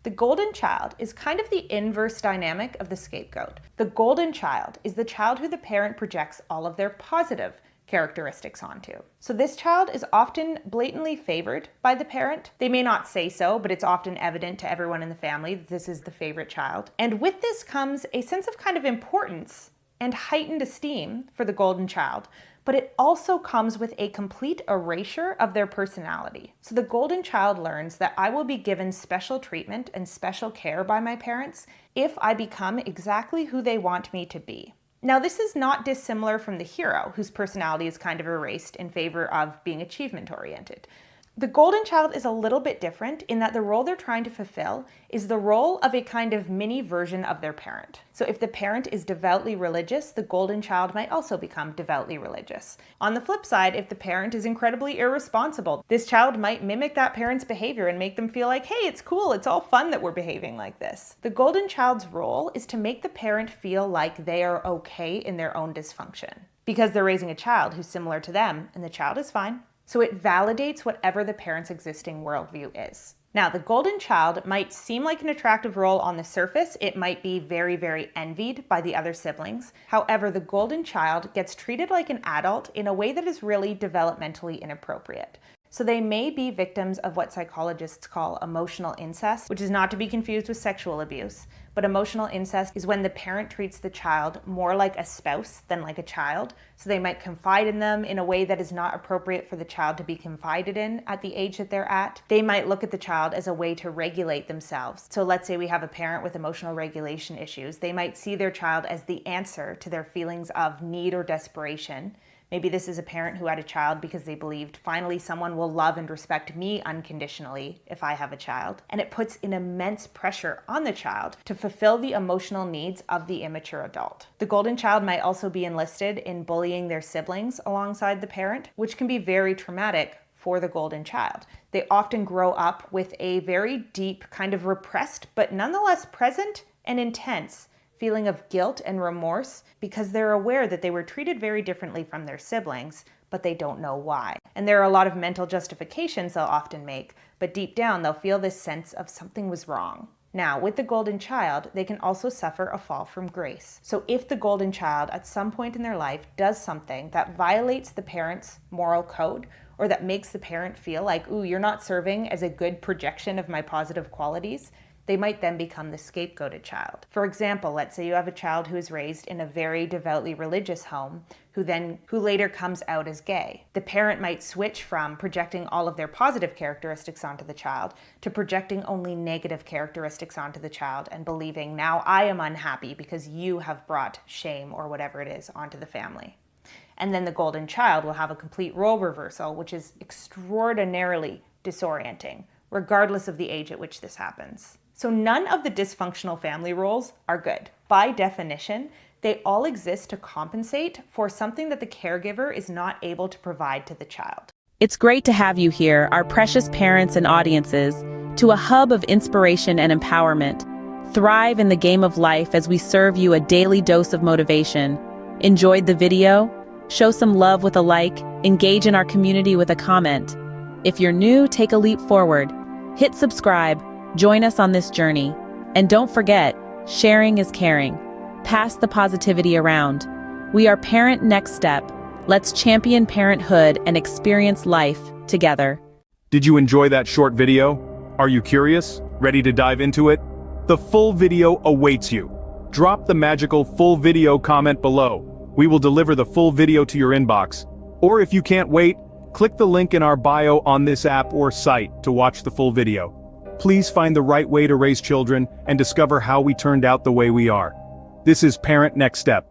The golden child is kind of the inverse dynamic of the scapegoat. The golden child is the child who the parent projects all of their positive characteristics onto. So this child is often blatantly favored by the parent. They may not say so, but it's often evident to everyone in the family that this is the favorite child. And with this comes a sense of kind of importance and heightened esteem for the golden child, but it also comes with a complete erasure of their personality. So the golden child learns that I will be given special treatment and special care by my parents if I become exactly who they want me to be. Now, this is not dissimilar from the hero, whose personality is kind of erased in favor of being achievement-oriented. The golden child is a little bit different in that the role they're trying to fulfill is the role of a kind of mini version of their parent. So if the parent is devoutly religious, the golden child might also become devoutly religious. On the flip side, if the parent is incredibly irresponsible, this child might mimic that parent's behavior and make them feel like, hey, it's cool, it's all fun that we're behaving like this. The golden child's role is to make the parent feel like they are okay in their own dysfunction, because they're raising a child who's similar to them, and the child is fine. So it validates whatever the parent's existing worldview is. Now, the golden child might seem like an attractive role on the surface. It might be very, very envied by the other siblings. However, the golden child gets treated like an adult in a way that is really developmentally inappropriate. So they may be victims of what psychologists call emotional incest, which is not to be confused with sexual abuse. But emotional incest is when the parent treats the child more like a spouse than like a child. So they might confide in them in a way that is not appropriate for the child to be confided in at the age that they're at. They might look at the child as a way to regulate themselves. So let's say we have a parent with emotional regulation issues. They might see their child as the answer to their feelings of need or desperation. Maybe this is a parent who had a child because they believed, finally someone will love and respect me unconditionally if I have a child. And it puts an immense pressure on the child to fulfill the emotional needs of the immature adult. The golden child might also be enlisted in bullying their siblings alongside the parent, which can be very traumatic for the golden child. They often grow up with a very deep, kind of repressed, but nonetheless present and intense feeling of guilt and remorse because they're aware that they were treated very differently from their siblings, but they don't know why. And there are a lot of mental justifications they'll often make, but deep down they'll feel this sense of something was wrong. Now, with the golden child, they can also suffer a fall from grace. So if the golden child at some point in their life does something that violates the parent's moral code, or that makes the parent feel like, ooh, you're not serving as a good projection of my positive qualities, they might then become the scapegoated child. For example, let's say you have a child who is raised in a very devoutly religious home who later comes out as gay. The parent might switch from projecting all of their positive characteristics onto the child to projecting only negative characteristics onto the child and believing, now I am unhappy because you have brought shame or whatever it is onto the family. And then the golden child will have a complete role reversal, which is extraordinarily disorienting, regardless of the age at which this happens. So none of the dysfunctional family roles are good. By definition, they all exist to compensate for something that the caregiver is not able to provide to the child. It's great to have you here, our precious parents and audiences, to a hub of inspiration and empowerment. Thrive in the game of life as we serve you a daily dose of motivation. Enjoyed the video? Show some love with a like, engage in our community with a comment. If you're new, take a leap forward. Hit subscribe. Join us on this journey. And don't forget, sharing is caring. Pass the positivity around. We are Parent Next Step. Let's champion parenthood and experience life together. Did you enjoy that short video? Are you curious? Ready to dive into it? The full video awaits you. Drop the magical full video comment below. We will deliver the full video to your inbox. Or if you can't wait, click the link in our bio on this app or site to watch the full video. Please find the right way to raise children and discover how we turned out the way we are. This is Parent Next Step.